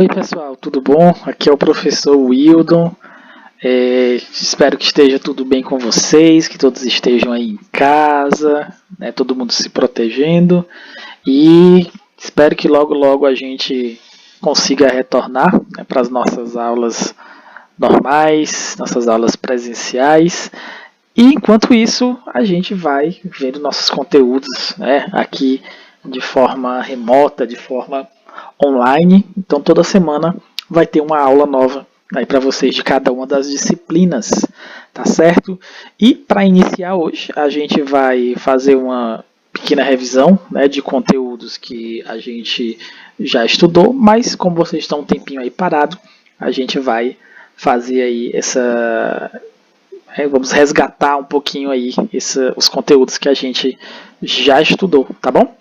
Oi pessoal, tudo bom? Aqui é o professor Wildon. Espero que esteja tudo bem com vocês, que todos estejam aí em casa, né, todo mundo se protegendo e espero que logo logo a gente consiga retornar, né, para as nossas aulas normais, nossas aulas presenciais. E enquanto isso, a gente vai vendo nossos conteúdos, né, aqui de forma remota, de forma online. Então toda semana vai ter uma aula nova aí para vocês de cada uma das disciplinas, tá certo? E para iniciar hoje, a gente vai fazer uma pequena revisão, né, de conteúdos que a gente já estudou, mas como vocês estão um tempinho aí parado, a gente vai fazer aí vamos resgatar um pouquinho aí os conteúdos que a gente já estudou, tá bom?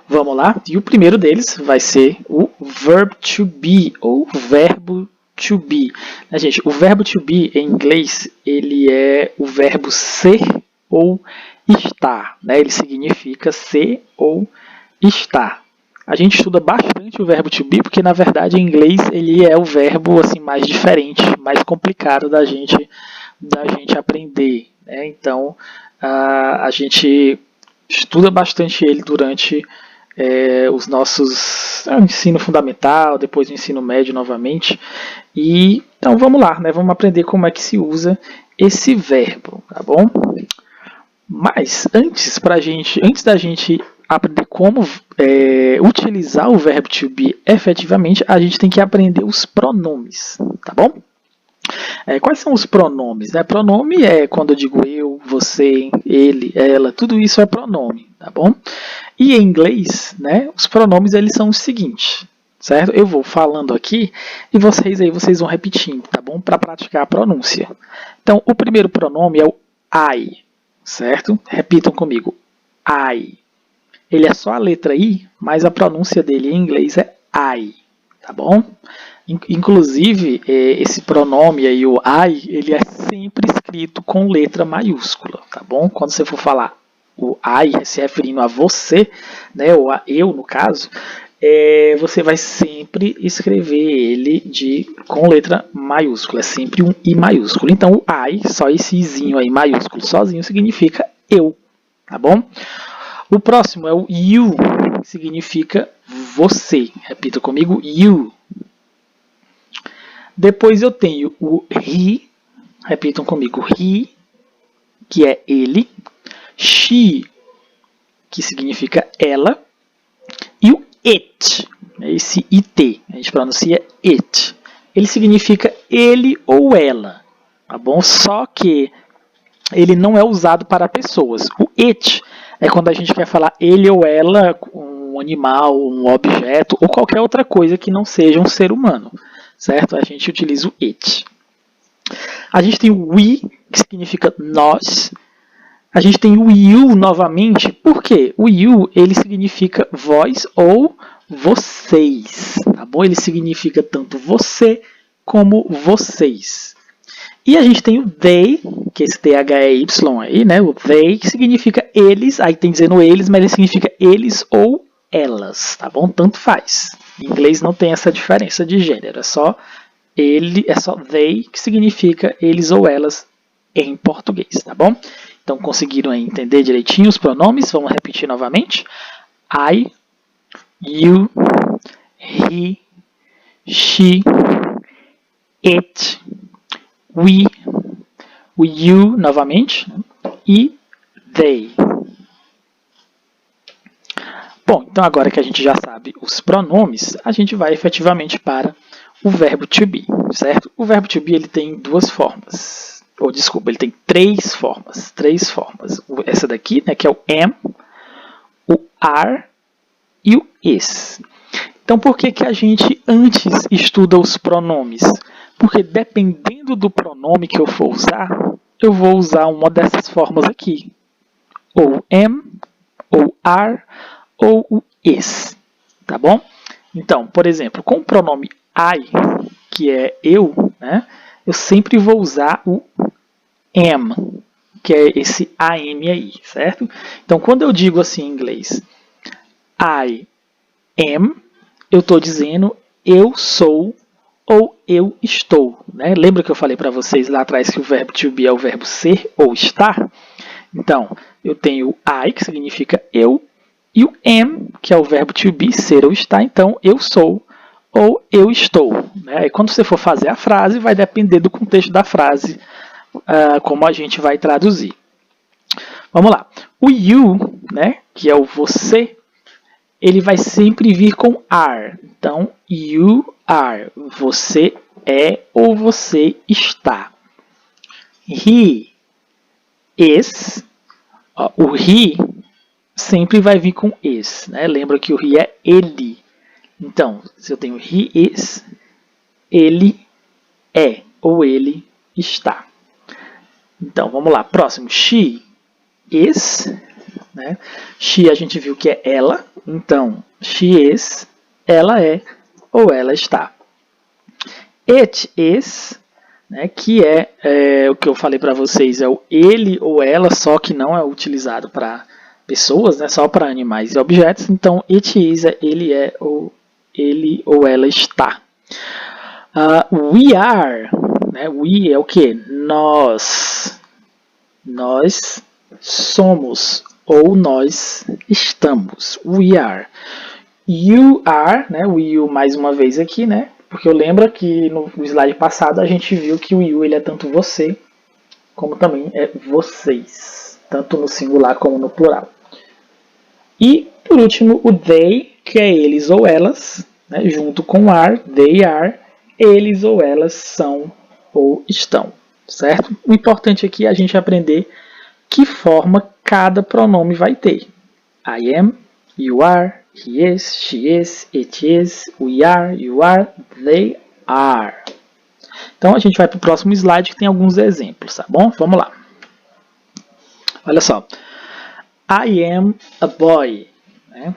Vamos lá, e o primeiro deles vai ser o verb to be, ou verbo to be. Gente, o verbo to be em inglês, ele é o verbo ser ou estar, né? Ele significa ser ou estar. A gente estuda bastante o verbo to be, porque na verdade em inglês ele é o verbo assim, mais diferente, mais complicado da gente aprender, né? Então a gente estuda bastante ele durante os nossos ensino fundamental, depois o ensino médio novamente. E então vamos lá, né? Vamos aprender como é que se usa esse verbo, tá bom? Mas antes da gente aprender como utilizar o verbo to be efetivamente, a gente tem que aprender os pronomes, tá bom? Quais são os pronomes? Pronome é quando eu digo eu, você, ele, ela, tudo isso é pronome, tá bom? E em inglês, né, os pronomes eles são os seguintes, certo? Eu vou falando aqui e vocês vão repetindo, tá bom? Para praticar a pronúncia. Então, o primeiro pronome é o I, certo? Repitam comigo, I. Ele é só a letra I, mas a pronúncia dele em inglês é I, tá bom? Inclusive, esse pronome aí, o I, ele é sempre escrito com letra maiúscula, tá bom? Quando você for falar o I, se referindo a você, né, ou a eu, no caso, você vai sempre escrever ele com letra maiúscula, é sempre um I maiúsculo. Então, o I, só esse Izinho aí maiúsculo sozinho, significa eu, tá bom? O próximo é o you, que significa você. Repita comigo, you. Depois eu tenho o he, repitam comigo, he, que é ele, she, que significa ela, e o it, esse it, a gente pronuncia it, ele significa ele ou ela, tá bom? Só que ele não é usado para pessoas. O it é quando a gente quer falar ele ou ela, um animal, um objeto ou qualquer outra coisa que não seja um ser humano. Certo? A gente utiliza o it. A gente tem o we, que significa nós. A gente tem o you novamente. Por quê? O you, ele significa vós ou vocês. Tá bom? Ele significa tanto você como vocês. E a gente tem o they, que é esse THEY aí, né? O they, que significa eles. Aí tem dizendo eles, mas ele significa eles ou elas. Tá bom? Tanto faz. Em inglês não tem essa diferença de gênero, é só they, que significa eles ou elas em português, tá bom? Então conseguiram aí entender direitinho os pronomes? Vamos repetir novamente. I, you, he, she, it, we, o you novamente e they. Bom, então agora que a gente já sabe os pronomes, a gente vai efetivamente para o verbo to be, certo? O verbo to be ele tem duas formas, ele tem três formas. Essa daqui, né, que é o am, o are e o is. Então, por que a gente antes estuda os pronomes? Porque dependendo do pronome que eu for usar, eu vou usar uma dessas formas aqui, ou am, ou are, ou o is, tá bom? Então, por exemplo, com o pronome I, que é eu, né, eu sempre vou usar o am, que é esse am aí, certo? Então, quando eu digo assim em inglês, I am, eu estou dizendo eu sou ou eu estou, né? Lembra que eu falei para vocês lá atrás que o verbo to be é o verbo ser ou estar? Então, eu tenho o I, que significa eu, e o am, que é o verbo to be, ser ou estar. Então, eu sou ou eu estou, né? E quando você for fazer a frase, vai depender do contexto da frase, como a gente vai traduzir. Vamos lá. O you, né, que é o você, ele vai sempre vir com are. Então, you are. Você é ou você está. He is. O he sempre vai vir com is. Né? Lembra que o he é ele. Então, se eu tenho he is, ele é ou ele está. Então, vamos lá. Próximo. She is. Né? She a gente viu que é ela. Então, she is, ela é ou ela está. It is, né, que é o que eu falei para vocês, é o ele ou ela, só que não é utilizado para pessoas, né, só para animais e objetos. Então, it is é ele é ou ele ou ela está. We are, né, we é o que? Nós. Nós somos ou nós estamos. We are. You are, né? O you mais uma vez aqui, né? Porque eu lembro que no slide passado a gente viu que o you ele é tanto você, como também é vocês. Tanto no singular como no plural. E, por último, o they, que é eles ou elas, né? Junto com are, they are, eles ou elas são ou estão. Certo? O importante aqui é a gente aprender que forma cada pronome vai ter. I am, you are, he is, she is, it is, we are, you are, they are. Então a gente vai para o próximo slide que tem alguns exemplos, tá bom? Vamos lá. Olha só. I am a boy. Né?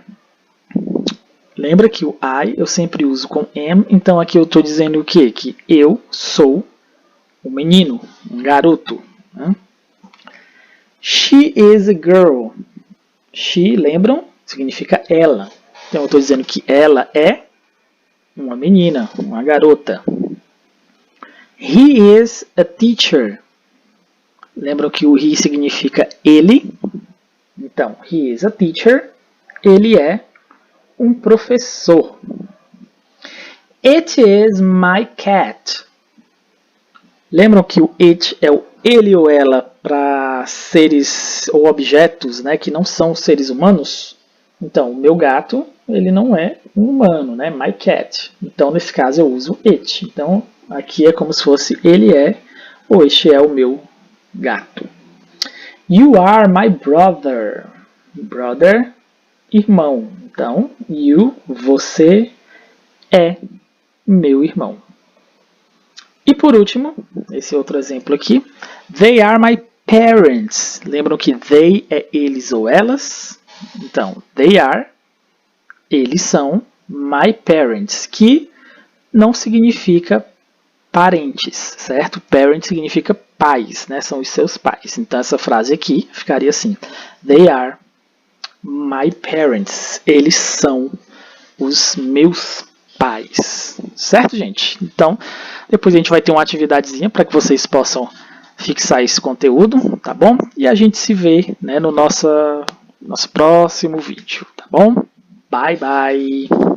Lembra que o I eu sempre uso com am, então aqui eu estou dizendo o quê? Que eu sou um menino, um garoto. Né? She is a girl. She, lembram? Significa ela. Então eu estou dizendo que ela é uma menina, uma garota. He is a teacher. Lembram que o he significa ele? Então, he is a teacher. Ele é um professor. It is my cat. Lembram que o it é o ele ou ela para seres ou objetos, né, que não são seres humanos? Então, o meu gato, ele não é um humano, né? My cat. Então, nesse caso, eu uso it. Então, aqui é como se fosse ele é ou este é o meu gato. You are my brother. Brother, irmão. Então, you, você é meu irmão. E por último, esse outro exemplo aqui, they are my parents. Lembram que they é eles ou elas? Então, they are, eles são, my parents, que não significa parentes, certo? Parent significa pais, né? São os seus pais. Então, essa frase aqui ficaria assim, they are my parents. Eles são os meus pais. Certo, gente? Então, depois a gente vai ter uma atividadezinha para que vocês possam fixar esse conteúdo, tá bom? E a gente se vê, né, no nosso próximo vídeo, tá bom? Bye, bye!